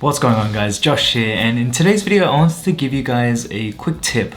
What's going on, guys? Josh here, and in today's video I wanted to give you guys a quick tip.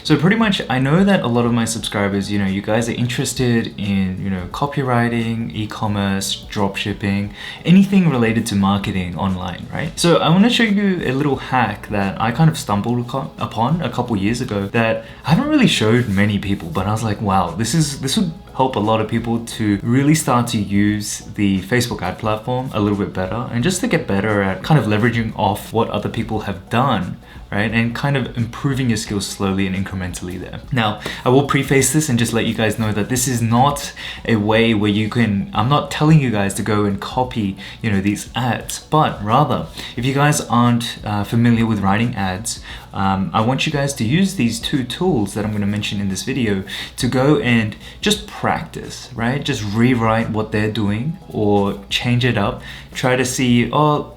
So pretty much I know that a lot of my subscribers, you guys are interested in, copywriting, e-commerce, dropshipping, anything related to marketing online, right? So I want to show you a little hack that I kind of stumbled upon a couple years ago that I haven't really showed many people, but I was like, wow, this would help a lot of people to really start to use the Facebook ad platform a little bit better, and just to get better at kind of leveraging off what other people have done, right? And kind of improving your skills slowly and incrementally there. Now, I will preface this and just let you guys know that this is not a way where I'm not telling you guys to go and copy, these ads, but rather, if you guys aren't familiar with writing ads, I want you guys to use these two tools that I'm going to mention in this video to go and just practice, right? Just rewrite what they're doing or change it up. Try to see,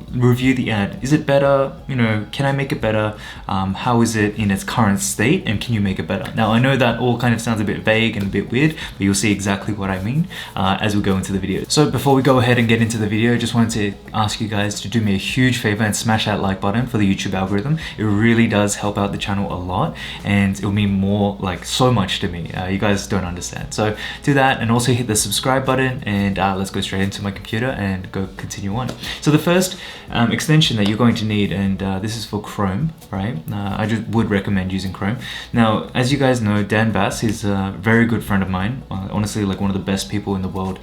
review the ad. Is it better? Can I make it better? How is it in its current state, and can you make it better? Now, I know that all kind of sounds a bit vague and a bit weird, but you'll see exactly what I mean as we go into the video. So before we go ahead and get into the video, I just wanted to ask you guys to do me a huge favor and smash that like button for the YouTube algorithm. It really does help out the channel a lot, and it'll mean more, so much to me. You guys don't understand. So do that, and also hit the subscribe button, and let's go straight into my computer and go continue on. So the first extension that you're going to need, and this is for Chrome, right? I just would recommend using Chrome. Now, as you guys know, Dan Bass is a very good friend of mine, honestly, one of the best people in the world.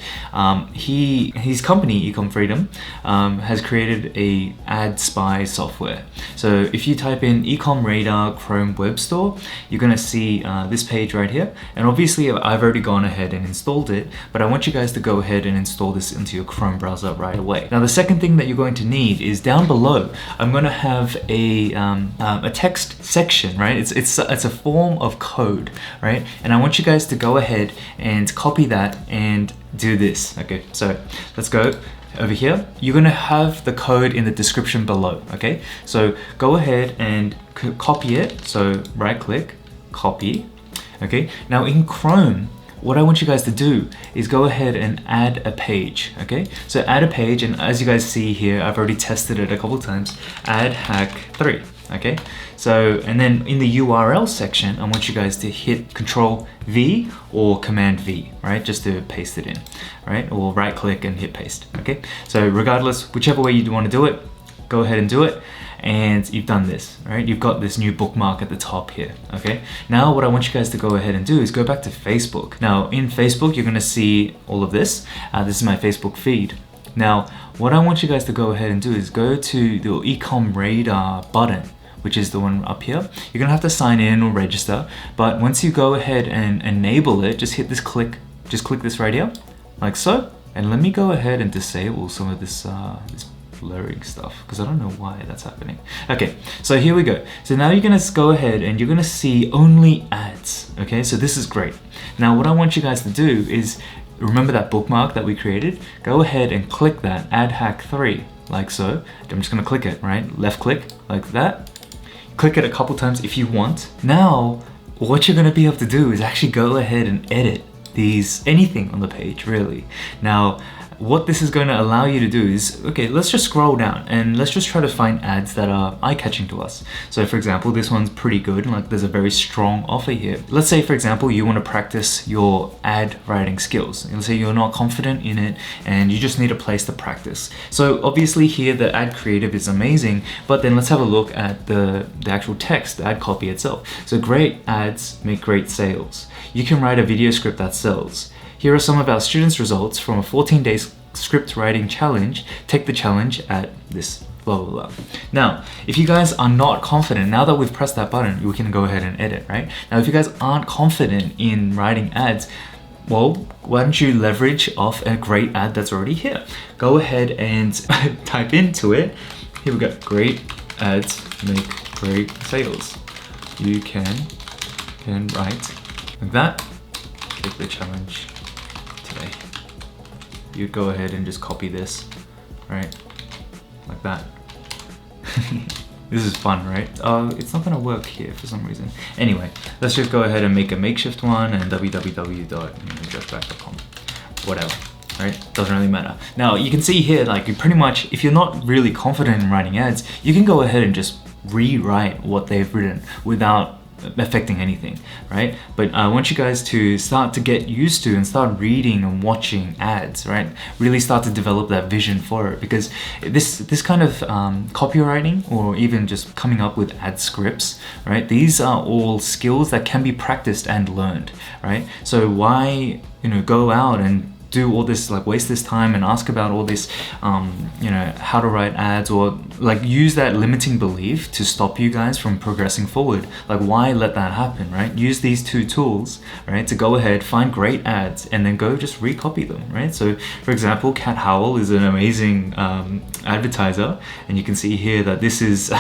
His company, Ecom Freedom, has created a ad spy software. So if you type in Ecom Radar Chrome Web Store, you're gonna see this page right here. And obviously I've already gone ahead and installed it, but I want you guys to go ahead and install this into your Chrome browser right away. Now, the second thing that you're going to need is down below, I'm gonna have a text section, right? It's a form of code, right? And I want you guys to go ahead and copy that and do this. Okay, so let's go over here. You're gonna have the code in the description below, okay? So go ahead and copy it. So right click, copy, okay? Now in Chrome, what I want you guys to do is go ahead and add a page, okay? So add a page, and as you guys see here, I've already tested it a couple times, add hack 3, okay? So, and then in the URL section, I want you guys to hit Control V or Command V, right? Just to paste it in, right? Or right click and hit paste, okay? So regardless, whichever way you want to do it, go ahead and do it. And you've done this, right? You've got this new bookmark at the top here, okay? Now what I want you guys to go ahead and do is go back to Facebook. Now in Facebook, you're gonna see all of this. This is my Facebook feed. Now, what I want you guys to go ahead and do is go to the Ecom Radar button, which is the one up here. You're gonna have to sign in or register, but once you go ahead and enable it, just click this right here, like so. And let me go ahead and disable some of this blurring stuff, because I don't know why that's happening. Okay, so here we go. So now you're gonna go ahead and you're gonna see only ads, okay? So this is great. Now what I want you guys to do is, remember that bookmark that we created? Go ahead and click that, add hack 3, like so. I'm just gonna click it, right? Left click, like that. Click it a couple times if you want. Now, what you're gonna be able to do is actually go ahead and edit anything on the page, really. Now, what this is going to allow you to do is, okay, let's just scroll down and let's just try to find ads that are eye-catching to us. So for example, this one's pretty good, there's a very strong offer here. Let's say, for example, you want to practice your ad writing skills. Let's say you're not confident in it and you just need a place to practice. So obviously here the ad creative is amazing, but then let's have a look at the actual text, the ad copy itself. So great ads make great sales. You can write a video script that sells. Here are some of our students' results from a 14-day script writing challenge. Take the challenge at this blah, blah, blah. Now, if you guys are not confident, now that we've pressed that button, we can go ahead and edit, right? Now, if you guys aren't confident in writing ads, well, why don't you leverage off a great ad that's already here? Go ahead and type into it. Here we go. Great ads make great sales. You can write like that. Take the challenge today. You'd go ahead and just copy this, right? Like that. This is fun, right? It's not gonna work here for some reason. Anyway, let's just go ahead and make a makeshift one and www.joshback.com. Whatever. right? Doesn't really matter. Now you can see here, like you pretty much, if you're not really confident in writing ads, you can go ahead and just rewrite what they've written without affecting anything, right? But I want you guys to start to get used to and start reading and watching ads, right? Really start to develop that vision for it, because this kind of copywriting, or even just coming up with ad scripts, right? These are all skills that can be practiced and learned, right? So why, go out and do all this, like waste this time and ask about all this, how to write ads, or like use that limiting belief to stop you guys from progressing forward. Like, why let that happen, right? Use these two tools, right, to go ahead, find great ads, and then go just recopy them, right? So for example, Cat Howell is an amazing advertiser, and you can see here that this is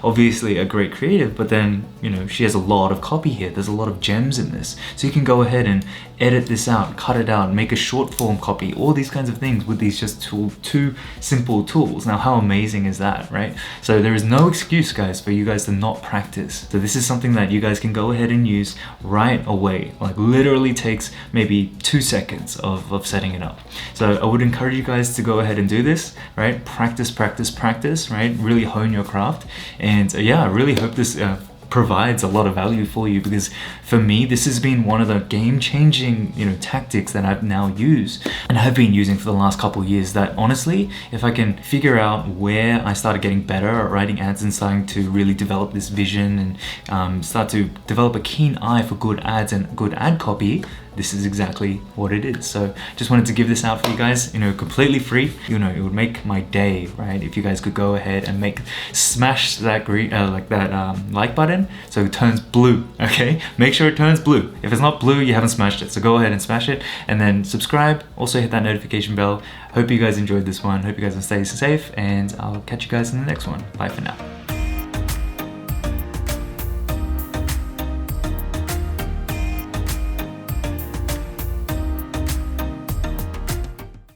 obviously a great creative, but then, she has a lot of copy here. There's a lot of gems in this. So you can go ahead and edit this out, cut it out, make a short form copy, all these kinds of things with these just two simple tools. Now, how amazing is that, right? So there is no excuse, guys, for you guys to not practice. So this is something that you guys can go ahead and use right away. Like literally takes maybe 2 seconds of setting it up. So I would encourage you guys to go ahead and do this, right? Practice, right? Really hone your craft. And yeah, I really hope this provides a lot of value for you, because for me, this has been one of the game-changing tactics that I've now used and have been using for the last couple of years, that honestly, if I can figure out where I started getting better at writing ads and starting to really develop this vision and start to develop a keen eye for good ads and good ad copy, this is exactly what it is. So just wanted to give this out for you guys, completely free. It would make my day, right? If you guys could go ahead and smash that green, like button, so it turns blue, okay? Make sure it turns blue. If it's not blue, you haven't smashed it. So go ahead and smash it, and then subscribe. Also hit that notification bell. Hope you guys enjoyed this one. Hope you guys will stay safe, and I'll catch you guys in the next one. Bye for now.